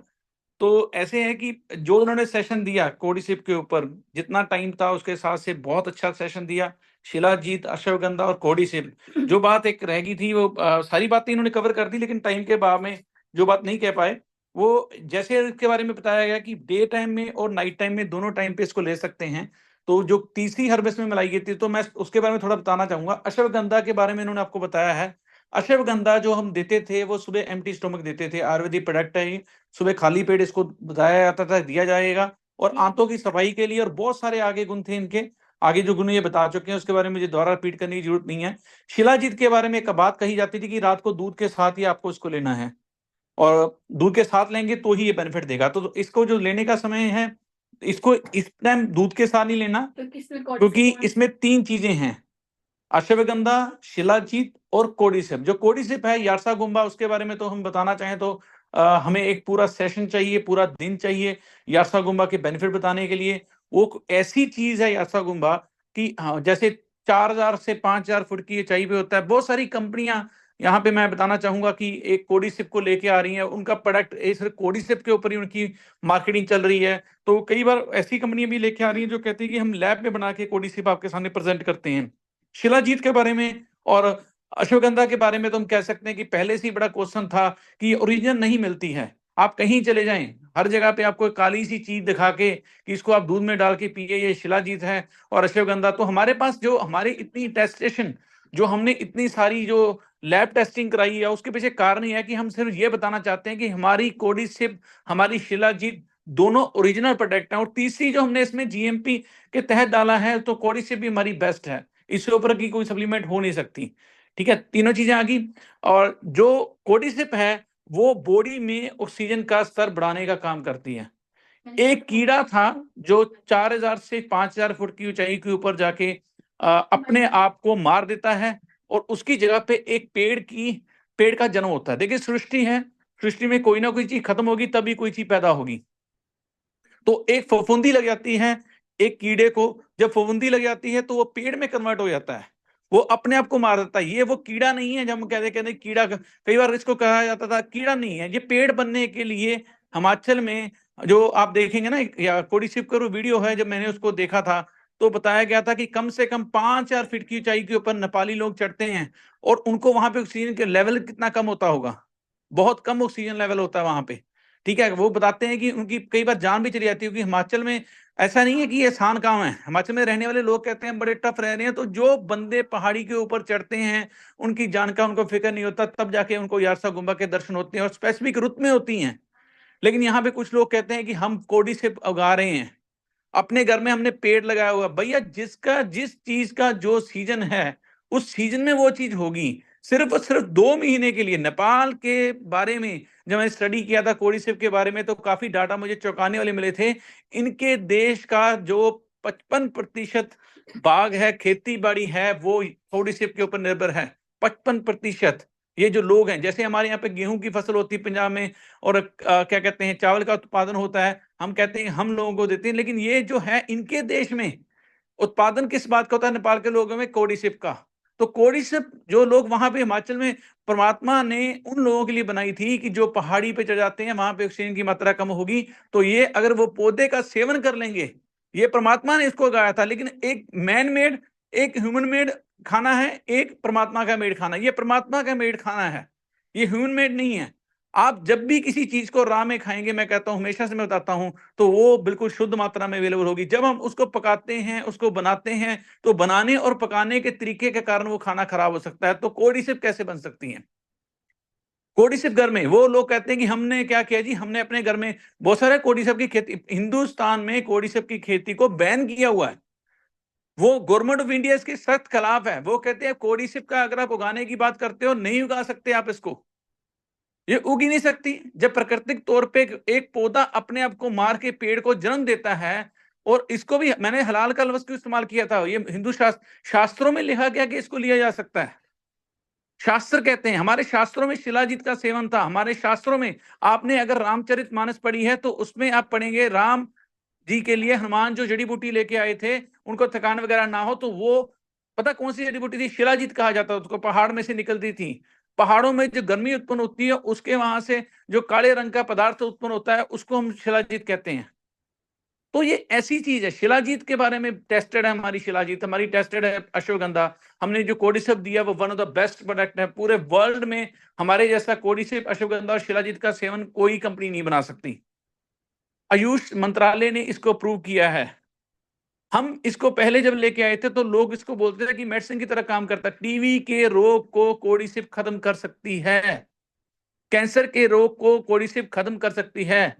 तो ऐसे है कि जो उन्होंने सेशन दिया कोडिसिप के ऊपर, जितना टाइम था उसके हिसाब से बहुत अच्छा सेशन दिया। शिलाजीत, अश्वगंधा और कोडिसिप, जो बात एक रह गई थी वो सारी बातें इन्होंने कवर कर दी, लेकिन टाइम के अभाव में जो बात नहीं कह पाए वो जैसे इसके बारे में बताया गया कि डे टाइम में और नाइट टाइम में दोनों टाइम पे इसको ले सकते हैं। तो जो तीसरी हर्बस में मिलाई गई थी तो मैं उसके बारे में थोड़ा बताना चाहूंगा। अश्वगंधा के बारे में इन्होंने आपको बताया है। अश्वगंधा जो हम देते थे वो सुबह एम्प्टी स्टोमक देते थे, आयुर्वेदिक प्रोडक्ट है ये। सुबह खाली पेट इसको बताया जाता था, दिया जाएगा। और आंतों की सफाई के लिए और बहुत सारे आगे गुण थे इनके। आगे जो गुण ये बता चुके हैं उसके बारे में मुझे दोबारा रिपीट करने की जरूरत नहीं है। शिलाजीत के बारे में एक बात कही जाती थी कि रात को दूध के साथ ही आपको इसको लेना है, और दूध के साथ लेंगे तो ही ये बेनिफिट देगा। तो इसको जो लेने का समय है, इसको इस टाइम दूध के साथ नहीं लेना, क्योंकि इसमें तीन चीजें हैं, अश्वगंधा, शिलाजीत और कोडिसिप। जो कोडिसिप है यार्सा गुम्बा, उसके बारे में तो हम बताना चाहें तो हमें एक पूरा सेशन चाहिए, पूरा दिन चाहिए यार्सा गुम्बा के बेनिफिट बताने के लिए। वो ऐसी चीज है यार्सा गुम्बा कि हाँ, जैसे 4,000 से 5,000 फुट की ऊंचाई पे होता है। बहुत सारी कंपनियां यहाँ पे मैं बताना चाहूंगा कि एक कोडिसिप को लेके आ रही है, उनका प्रोडक्ट सिर्फ कोडिसिप के ऊपर ही उनकी मार्केटिंग चल रही है। तो कई बार ऐसी कंपनियां भी लेके आ रही हैं जो कहती है कि हम लैब में बना के कोडिसिप आपके सामने प्रेजेंट करते हैं। शिलाजीत के बारे में और अश्वगंधा के बारे में तो हम कह सकते हैं कि पहले से ही बड़ा क्वेश्चन था कि ओरिजिनल नहीं मिलती है। आप कहीं चले जाएं, हर जगह पे आपको एक काली सी चीज दिखा के कि इसको आप दूध में डाल के पिए, ये शिलाजीत है और अश्वगंधा। तो हमारे पास जो हमारी इतनी टेस्टेशन, जो हमने इतनी सारी जो लैब टेस्टिंग कराई है, उसके पीछे कारण ये है कि हम सिर्फ ये बताना चाहते हैं कि हमारी कोडिसिप, हमारी शिलाजीत दोनों ओरिजिनल प्रोडक्ट हैं। और तीसरी जो हमने इसमें जीएमपी के तहत डाला है, तो कोडिसिप भी हमारी बेस्ट है, इससे ऊपर की कोई सप्लीमेंट हो नहीं सकती। ठीक है, तीनों चीजें आ गई। और जो कोडिसिप है वो बॉडी में ऑक्सीजन का स्तर बढ़ाने का काम करती है। एक कीड़ा था जो 4,000 से 5,000 फुट की ऊंचाई के ऊपर जाके अपने आप को मार देता है, और उसकी जगह पे एक पेड़ का जन्म होता है। देखिए सृष्टि है, सृष्टि में कोई ना कोई चीज खत्म होगी तभी कोई चीज पैदा होगी। तो एक फफूंदी लग जाती है एक कीड़े को, जब फफूंदी लग जाती है तो वो पेड़ में कन्वर्ट हो जाता है, वो अपने आप को मार देता है। ये वो कीड़ा नहीं है जब हम कहते कीड़ा, कई बार इसको कहा जाता था कीड़ा नहीं है, ये पेड़ बनने के लिए हिमाचल में जो आप देखेंगे ना, या कोडिसिप का वीडियो है, जब मैंने उसको देखा था तो बताया गया था कि कम से कम 5,000 फीट की ऊंचाई के ऊपर नेपाली लोग चढ़ते हैं, और उनको वहां पे ऑक्सीजन के लेवल कितना कम होता होगा, बहुत कम ऑक्सीजन लेवल होता है वहां पे। ठीक है, वो बताते हैं कि उनकी कई बार जान भी चली जाती है, क्योंकि हिमाचल में ऐसा नहीं है कि ये आसान काम है। हिमाचल में रहने वाले लोग कहते हैं बड़े टफ रह रहे हैं। तो जो बंदे पहाड़ी के ऊपर चढ़ते हैं उनकी जान का उनको फिक्र नहीं होता, तब जाके उनको यारसा गुम्बा के दर्शन होते हैं, और स्पेसिफिक रुत में होती हैं। लेकिन यहाँ पे कुछ लोग कहते हैं कि हम कोडी से उगा रहे हैं, अपने घर में हमने पेड़ लगाया हुआ। भैया जिसका जिस चीज का जो सीजन है उस सीजन में वो चीज होगी। सिर्फ और सिर्फ 2 महीने के लिए नेपाल के बारे में जब मैंने स्टडी किया था कोडिसिप के बारे में, तो काफी डाटा मुझे चौंकाने वाले मिले थे। इनके देश का जो 55% बाग है, खेती बाड़ी है, वो कोडिसिप के ऊपर निर्भर है। 55%। ये जो लोग हैं, जैसे हमारे यहाँ पे गेहूं की फसल होती है पंजाब में, और क्या कहते हैं चावल का उत्पादन होता है, हम कहते हैं हम लोगों को देते हैं, लेकिन ये जो है इनके देश में उत्पादन किस बात का होता है, नेपाल के लोगों में कोडिसिप का। तो कोडिसिप जो लोग वहां पे हिमाचल में, परमात्मा ने उन लोगों के लिए बनाई थी कि जो पहाड़ी पे चढ़ जाते हैं वहां पे ऑक्सीजन की मात्रा कम होगी, तो ये अगर वो पौधे का सेवन कर लेंगे, ये परमात्मा ने इसको गाया था। लेकिन एक मैन मेड, एक ह्यूमन मेड खाना है, एक परमात्मा का मेड खाना। ये परमात्मा का मेड खाना है, ये ह्यूमन मेड नहीं है। आप जब भी किसी चीज को राह में खाएंगे, मैं कहता हूं, हमेशा से मैं बताता हूं, तो वो बिल्कुल शुद्ध मात्रा में अवेलेबल होगी। जब हम उसको पकाते हैं, उसको बनाते हैं, तो बनाने और पकाने के तरीके के कारण वो खाना खराब हो सकता है। तो कोर्डिसिप कैसे बन सकती है? कोर्डिसिप घर में, वो लोग कहते हैं कि हमने क्या किया जी, हमने अपने घर में बहुत सारे कोर्डिसिप की खेती, हिंदुस्तान में कोर्डिसिप की खेती को बैन किया हुआ है। वो गवर्नमेंट ऑफ इंडिया इसके सख्त खिलाफ है। वो कहते हैं कोर्डिसिप का अगर आप उगाने की बात करते हो, नहीं उगा सकते आप इसको, ये उग ही नहीं सकती। जब प्राकृतिक तौर पे एक पौधा अपने आप को मार के पेड़ को जन्म देता है, और इसको भी मैंने हलाल का लफ्ज क्यों इस्तेमाल किया था, ये हिंदू शास्त्रों में लिखा गया कि इसको लिया जा सकता है। शास्त्र कहते हैं, हमारे शास्त्रों में शिलाजीत का सेवन था। हमारे शास्त्रों में, आपने अगर रामचरितमानस पढ़ी है तो उसमें आप पढ़ेंगे, राम जी के लिए हनुमान जो जड़ी बूटी लेके आए थे, उनको थकान वगैरह ना हो, तो वो पता कौन सी जड़ी बूटी थी? शिलाजीत कहा जाता है उसको। पहाड़ में से निकलती थी। पहाड़ों में जो गर्मी उत्पन्न होती है, उसके वहां से जो काले रंग का पदार्थ उत्पन्न होता है, उसको हम शिलाजीत कहते हैं। तो ये ऐसी चीज है, शिलाजीत के बारे में टेस्टेड है हमारी शिलाजीत, हमारी टेस्टेड है अश्वगंधा। हमने जो कोर्डिसिप दिया वो one of the best product है पूरे वर्ल्ड में। हमारे जैसा कोर्डिसिप, अश्वगंधा और शिलाजीत का सेवन कोई कंपनी नहीं बना सकती। आयुष मंत्रालय ने इसको अप्रूव किया है। हम इसको पहले जब लेके आए थे तो लोग इसको बोलते थे कि मेडिसिन की तरह काम करता है। टीवी के रोग को कोर्डिसिप खत्म कर सकती है, कैंसर के रोग को कोर्डिसिप खत्म कर सकती है,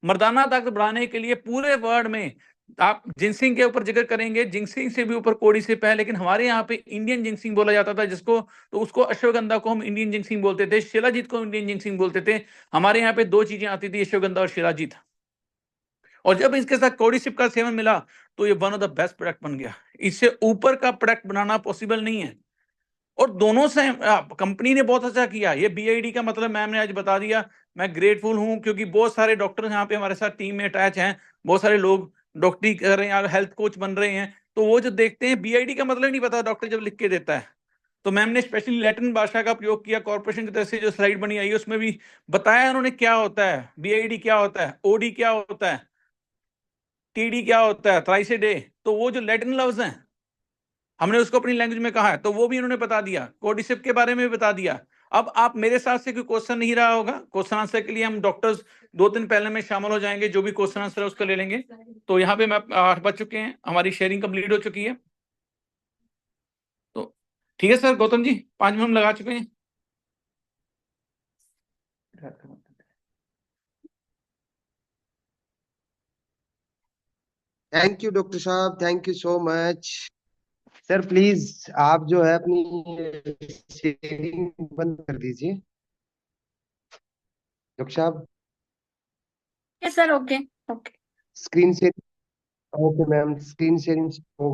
मर्दाना ताकत बढ़ाने के लिए पूरे वर्ल्ड में। आप जिंसिंग के ऊपर जिक्र करेंगे, जिंसिंग से भी ऊपर कोर्डिसिप है, लेकिन हमारे यहाँ पे इंडियन जिंसिंग बोला जाता था जिसको, तो उसको अश्वगंधा को हम इंडियन जिंसिंग बोलते थे, शिलाजीत को इंडियन जिंसिंग बोलते थे। हमारे यहाँ पे दो चीजें आती थी, अश्वगंधा और शिलाजीत। और जब इसके साथ कोर्डिसिप का सेवन मिला तो ये one of the best product बन गया। इससे ऊपर का प्रोडक्ट बनाना पॉसिबल नहीं है। और दोनों से कंपनी ने बहुत अच्छा किया। ये बीआईडी का मतलब मैम ने आज बता दिया। मैं ग्रेटफुल हूं, क्योंकि बहुत सारे डॉक्टर यहाँ पे हमारे साथ टीम में अटैच हैं। बहुत सारे लोग डॉक्टरी कर रहे हैं, हेल्थ कोच बन रहे हैं, तो वो जो देखते हैं बीआईडी का मतलब नहीं पता डॉक्टर जब लिख के देता है। तो मैम ने स्पेशली लैटिन भाषा का प्रयोग किया। कॉर्पोरेशन की तरफ से जो स्लाइड बनी आई है उसमें भी बताया उन्होंने क्या होता है, बीआईडी क्या होता है, ओडी क्या होता है, टीडी क्या होता है, थ्राइसिडे। तो वो जो लैटिन लफ्ज हैं हमने उसको अपनी लैंग्वेज में कहा है, तो वो भी इन्होंने बता दिया। कोर्डिसिप के बारे में भी बता दिया। अब आप मेरे साथ से कोई क्वेश्चन नहीं रहा होगा, क्वेश्चन आंसर के लिए हम डॉक्टर्स 2 दिन पहले में शामिल हो जाएंगे, जो भी क्वेश्चन आंसर है उसको ले लेंगे। तो यहाँ पे मैं 8 बज चुके हैं, हमारी शेयरिंग कंप्लीट हो चुकी है। तो ठीक है सर, गौतम जी 5 मिनट लगा चुके हैं। थैंक यू डॉक्टर साहब, thank you so much. Sir please आप जो है अपनी शेयरिंग बंद कर दीजिए। डॉक्टर साहब sir okay okay. Screen sharing, okay ma'am, screen sharing हो